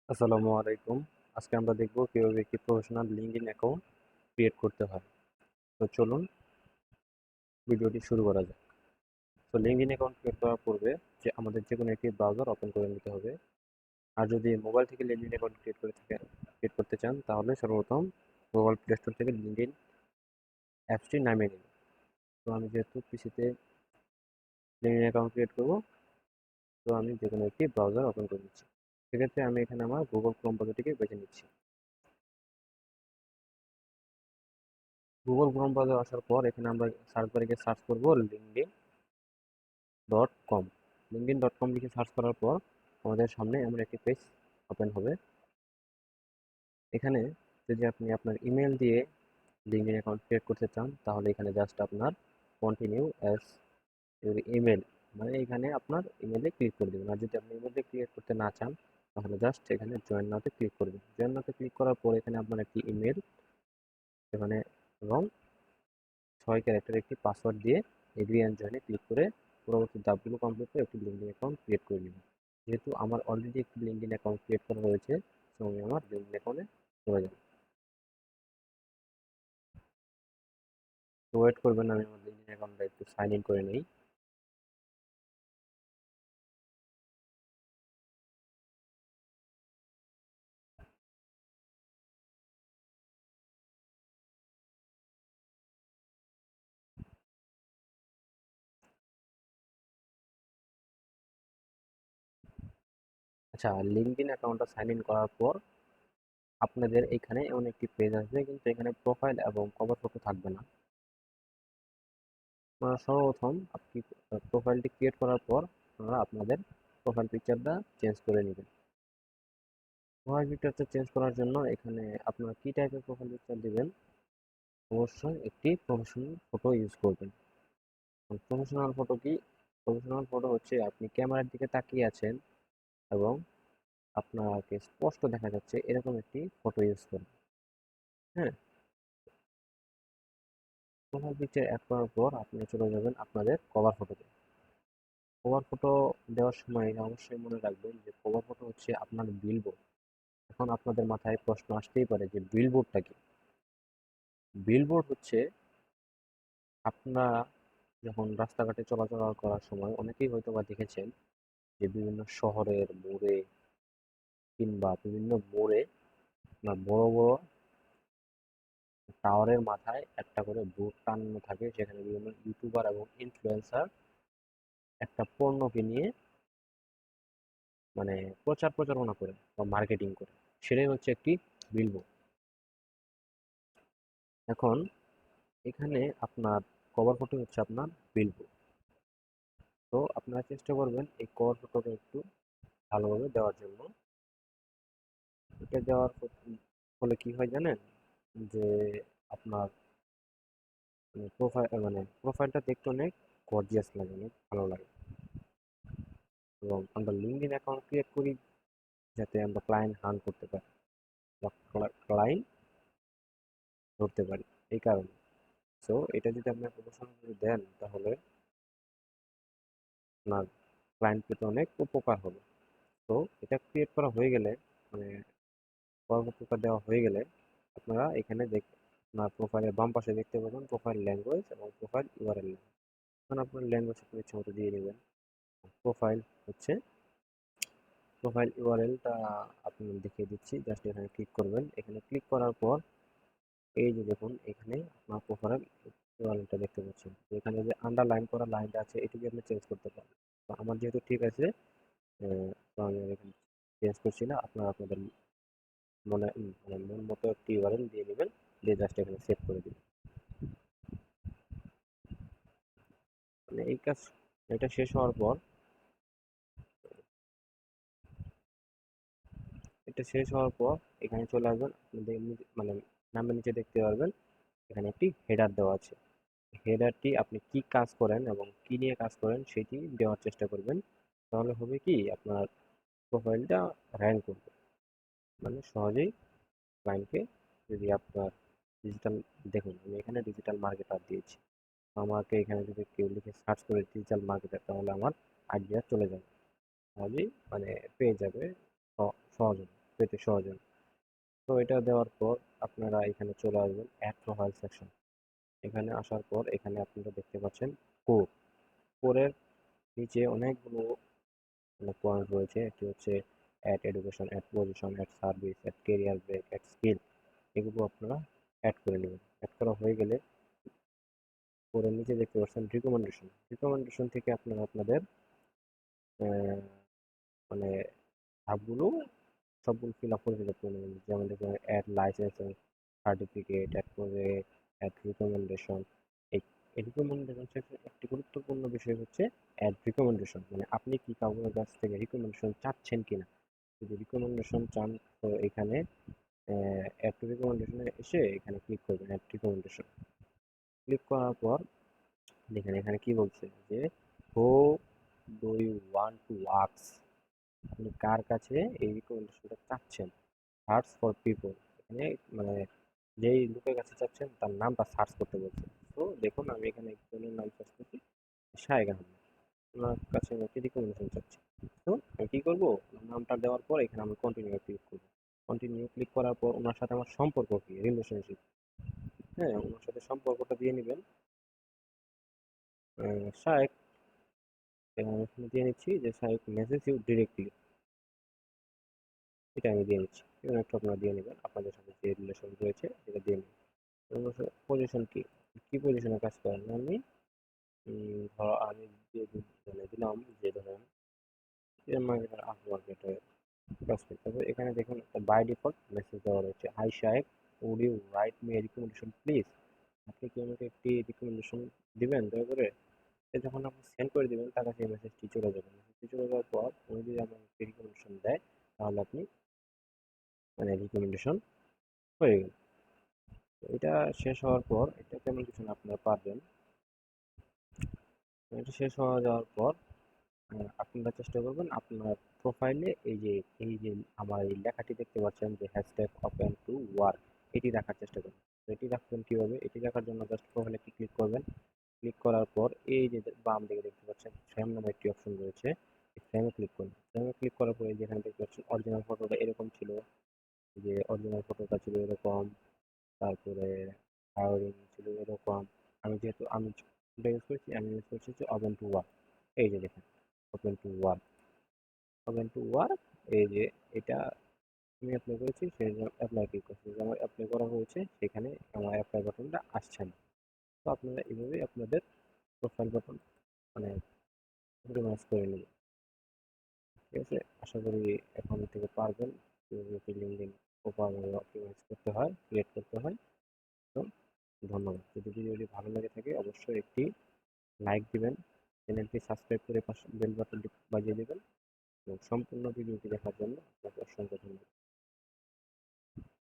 আসসালামু আলাইকুম। আজকে আমরা দেখব কিভাবে একটি প্রফেশনাল লিঙ্কডইন অ্যাকাউন্ট ক্রিয়েট করতে হয়। তো চলুন ভিডিওটি শুরু করা যাক। তো লিঙ্কডইন অ্যাকাউন্ট ক্রিয়েট করার পূর্বে আমাদের যে কোনো একটি ব্রাউজার ওপেন করে নিতে হবে। আর যদি মোবাইল থেকে লিঙ্কডইন অ্যাকাউন্ট ক্রিয়েট করতে চান তাহলে সর্বপ্রথম গুগল প্লে স্টোর থেকে লিঙ্কডইন অ্যাপসটি নামিয়ে নিন। তো আমি যেহেতু পিসিতে লিঙ্কডইন অ্যাকাউন্ট ক্রিয়েট করব, তো আমি যে কোনো একটি ব্রাউজার ওপেন করে নিচ্ছি। সেক্ষেত্রে আমি এখানে আমার গুগল ক্রোম ব্রাউজারটিকে বেছে নিচ্ছি। গুগল ক্রোম ব্রাউজার আসার পর এখানে আমরা সার্চ বারে গিয়ে সার্চ করব LinkedIn dot com. LinkedIn dot com লিখে সার্চ করার পর আমাদের সামনে এমন একটি পেজ ওপেন হবে। এখানে যদি আপনি আপনার ইমেল দিয়ে লিঙ্কডইন অ্যাকাউন্ট ক্রিয়েট করতে চান তাহলে এখানে জাস্ট আপনার কন্টিনিউ অ্যাজ ইউর ইমেল, মানে এখানে আপনার ইমেলে ক্লিক করে দেবেন। আর যদি আপনি ইমেলে ক্রিয়েট করতে না চান তাহলে জাস্ট এখানে জয়েন নাওতে ক্লিক করবেন। জয়েন নাওতে ক্লিক করার পর এখানে আপনার একটি ইমেল এখানে এবং 6 ক্যারেক্টার একটি পাসওয়ার্ড দিয়ে এগ্রি অ্যান্ড জয়েনে ক্লিক করে পরবর্তী ধাপগুলো কমপ্লিট করে একটি লিঙ্কডইন অ্যাকাউন্ট ক্রিয়েট করে নেবেন। যেহেতু আমার অলরেডি একটি লিঙ্কডইন অ্যাকাউন্ট ক্রিয়েট করা রয়েছে, তো আমি আমার লিঙ্কডইন অ্যাকাউন্টে চলে যাব। তো ওয়েট করবেন, আমি আমার লিঙ্কডইন অ্যাকাউন্টটা একটু সাইন ইন করে নিই। আচ্ছা, লিঙ্কডইন অ্যাকাউন্টটা সাইন ইন করার পর আপনাদের এখানে এমন একটি পেজ আসবে, কিন্তু এখানে প্রোফাইল এবং কভার ফটো থাকবে না। আপনারা সর্বপ্রথম আপনি প্রোফাইলটি ক্রিয়েট করার পর আপনারা আপনাদের প্রোফাইল পিকচারটা চেঞ্জ করে নেবেন। প্রোফাইল পিকচারটা চেঞ্জ করার জন্য এখানে আপনারা কি টাইপের প্রোফাইল পিকচার দিবেন, অবশ্যই একটি প্রফেশনাল ফটো ইউজ করবেন। প্রফেশনাল ফটো কি? প্রফেশনাল ফটো হচ্ছে আপনি ক্যামেরার দিকে তাকিয়ে আছেন এবং আপনাকে স্পষ্ট দেখা যাচ্ছে এরকম একটি ফটো ইউজ করুন। হ্যাঁ, প্রোফাইল পিকচার অ্যাড করার পর আপনি চলে যাবেন আপনাদের কভার ফটোতে। কভার ফটো দেওয়ার সময় অবশ্যই মনে রাখবেন যে কভার ফটো হচ্ছে আপনার বিলবোর্ড। এখন আপনাদের মাথায় প্রশ্ন আসতেই পারে যে বিলবোর্ডটা কি? বিলবোর্ড হচ্ছে আপনারা যখন রাস্তাঘাটে চলাচল করার সময় অনেকেই হয়তোবা দেখেছেন যে বিভিন্ন শহরের মোড়ে কিংবা বিভিন্ন মোড়ে আপনার বড় বড় টাওয়ারের মাথায় একটা করে বোর্ড টানানো থাকে, সেখানে বিভিন্ন ইউটিউবার এবং ইনফ্লুয়েন্সার একটা পণ্যকে নিয়ে মানে প্রচার প্রচারণা করে বা মার্কেটিং করে, সেটাই হচ্ছে একটি বিলবোর্ড। এখন এখানে আপনার কভার ফটো হচ্ছে আপনার বিলবোর্ড। তো আপনারা চেষ্টা করবেন এই কভার ফটোটা একটু ভালোভাবে দেওয়ার জন্য। এটা দেওয়ার ফলে কি হয় জানেন, যে আপনার প্রোফাইলটা দেখতে অনেক গর্জিয়াস লাগে, অনেক ভালো লাগে। এবং আমরা লিঙ্কডইন অ্যাকাউন্ট ক্রিয়েট করি যাতে আমরা ক্লায়েন্ট হান্ট করতে পারি বা ক্লায়েন্ট ধরতে পারি, এই কারণে। সো এটা যদি আপনি প্রমোশন দেন তাহলে আপনার ক্লায়েন্ট পেতে অনেক উপকার হবে। তো এটা ক্রিয়েট করা হয়ে গেলে, মানে পরবর্তীটা দেওয়া হয়ে গেলে আপনারা এখানে আপনার প্রোফাইলের বাম পাশে দেখতে পাবেন প্রোফাইল ল্যাঙ্গুয়েজ এবং প্রোফাইল ইউআরএল। এখন আপনার ল্যাঙ্গুয়েজ আপনি ইচ্ছে মতো দিয়ে নেবেন। প্রোফাইল হচ্ছে প্রোফাইল ইউআরএলটা আপনি দেখিয়ে দিচ্ছি, জাস্ট এখানে ক্লিক করবেন। এখানে ক্লিক করার পর এই যে দেখুন এখানে আপনার প্রোফাইল ইউআরএলটা দেখতে পাচ্ছেন। তো এখানে যে আন্ডারলাইন করা লাইনটা আছে এটুকু আপনি চেঞ্জ করতে পারেন। তো আমার যেহেতু ঠিক আছে, তো আমি আর এখানে চেঞ্জ করছি না। আপনারা আপনাদের মানে মন মতো একটি ইউআরএল দিয়ে নেবেন, দিয়ে জাস্ট এখানে সেভ করে দিবেন। মানে এই কাজ, এটা শেষ হওয়ার পর এখানে চলে আসবেন। আপনাদের মানে নামের নিচে দেখতে পারবেন এখানে একটি হেডার দেওয়া আছে। হেডারটি আপনি কি কাজ করেন এবং কি নিয়ে কাজ করেন সেটি দেওয়ার চেষ্টা করবেন। তাহলে হবে কি আপনার প্রোফাইলটা র্যাঙ্ক করবে, মানে সহজেই ক্লায়েন্টকে, যদি আপনার ডিজিটাল, দেখুন আমি এখানে ডিজিটাল মার্কেটার দিয়েছি। আমাকে এখানে যদি কেউ লিখে সার্চ করে ডিজিটাল মার্কেটার তাহলে আমার আইডিয়া চলে যাবে, সহজেই মানে পেয়ে যাবে সহজে। পেতে সহজ হয়। তো এটা দেওয়ার পর আপনারা এখানে চলে আসবেন অ্যাড প্রোফাইল সেকশন। এখানে আসার পর এখানে আপনারা দেখতে পাচ্ছেন কোর। কোরের নিচে অনেকগুলো পয়েন্ট রয়েছে। একটি হচ্ছে add education, add position, add service, add career break, add skill. এগুলো আপনারা অ্যাড করে নেবেন। অ্যাড করা হয়ে গেলে কোরের নিচে দেখতে পাচ্ছেন রিকমেন্ডেশন। রিকমেন্ডেশন থেকে আপনারা আপনাদের আহ, মানে ধাপগুলো সবগুলো ফিল আপ করে ফিল আপ করে নেবেন। যেমন দেখুন অ্যাড লাইসেন্স সার্টিফিকেট, অ্যাড করে অ্যাড রিকমেন্ডেশন। এই রিকমেন্ডেশন একটি গুরুত্বপূর্ণ বিষয় হচ্ছে অ্যাড রিকমেন্ডেশন, মানে আপনি কি কাউর কাছ থেকে রিকমেন্ডেশন চাচ্ছেন কিনা। যদি রিকমেন্ডেশন চান তো এখানে অ্যাড টু রিকমেন্ডেশনে এসে এখানে ক্লিক করবেন অ্যাড রিকমেন্ডেশন। ক্লিক করার পর দেখেন এখানে কি বলছে যে who do you want to ask, আপনি কার কাছে এই রিকমেন্ডেশনটা চাচ্ছেন। সার্চ ফর পিপল, এখানে মানে যেই লোকের কাছে চাচ্ছেন তার নামটা সার্চ করতে বলছে। তো দেখুন আমি এখানে একজনের নাম সার্চ করছি, শায়েক আহমেদ। ওনার কাছে আমি একটি রিকমেন্ডেশন চাচ্ছি। তো আমি কী করবো, নামটা দেওয়ার পর এখানে আমি কন্টিনিউ ক্লিক করবো। কন্টিনিউ ক্লিক করার পর ওনার সাথে আমার সম্পর্ক কি, রিলেশনশিপ, হ্যাঁ ওনার সাথে সম্পর্কটা দিয়ে নেবেন। শায়েক, এখানে দিয়ে নিচ্ছি যে শায়েক মেসেজ ইউ ডিরেক্টলি, এটা আমি দিয়ে নিচ্ছি। এবং একটা আপনারা দিয়ে নেবেন, আপনাদের সাথে যে রিলেশন রয়েছে সেটা দিয়ে নেবেন। পজিশন কি, কি পজিশনে কাজ করেন আপনি। ধরো আমি যে দিলাম যে ধরেন মার্কেটার আপ মার্কেটে কাজ করতে হবে। এখানে দেখুন একটা বাই ডিফল্ট মেসেজ দেওয়া রয়েছে, hi Shayek, would you write me recommendation please, আপনি কি আমাকে একটি রিকমেন্ডেশন দিবেন দয়া করে। যখন আপনি সেন্ড করে দিবেন তার কাছে এই মেসেজটি চলে যাবে। মেসেজটি চলে যাওয়ার পর উনি যদি আমাকে রিকমেন্ডেশন দেয় তাহলে আপনি মানে রিকমেন্ডেশন হয়ে গেল। তো এটা শেষ হওয়ার পর এটা তেমন কিছু না, আপনারা পারবেন। তো এটা শেষ হয়ে যাওয়ার পর আপনারা চেষ্টা করবেন আপনার প্রোফাইলে এই যে আমার এই লেখাটি দেখতে পাচ্ছেন যে হ্যাশট্যাগ ওপেন টু ওয়ার্ক, এটি রাখার চেষ্টা করবেন। তো এটি রাখবেন কীভাবে, এটি রাখার জন্য জাস্ট প্রোফাইলে একটি ক্লিক করবেন। ক্লিক করার পর এই যে বাম দিকে দেখতে পাচ্ছেন ফ্রেম নামে একটি অপশন রয়েছে, এই ফ্রেমে ক্লিক করুন। ফ্রেমে ক্লিক করার পরে যেখানে দেখতে পাচ্ছেন অরিজিনাল ফটোটা এরকম ছিল, যে অরিজিনাল ফটোটা ছিল এরকম, তারপরে হায়ারিং ছিল এরকম। আমি যেহেতু আমি কোনটা ইউজ করছি, আমি ইউজ করছি হচ্ছে ওপেন টু ওয়ার্ক। এই যে দেখেন open to work, open to work, এই যে এটা আমি অ্যাপ্লাই করেছি সেই জন্য অ্যাপ্লাই ক্লিক করছি। যে আমার অ্যাপ্লাই করা হয়েছে সেখানে আমার অ্যাপ্লাই বাটনটা আসছে না। তো আপনারা এইভাবেই আপনাদের প্রোফাইল বাটন মানে অপটিমাইজ করে নেবেন। ঠিক আছে, আশা করি এখন থেকে পারবেন কিভাবে লিঙ্কডইন প্রোফাইল অপটিমাইজ করতে হয়, ক্রিয়েট করতে হয়। তো ধন্যবাদ। যদি ভিডিওটি ভালো লেগে থাকে অবশ্যই একটি লাইক দিবেন, চ্যানেলটি সাবস্ক্রাইব করে পাশে বেল বাটনটি বাজিয়ে দেবেন এবং সম্পূর্ণ ভিডিওটি দেখার জন্য আপনাকে অসংখ্য ধন্যবাদ।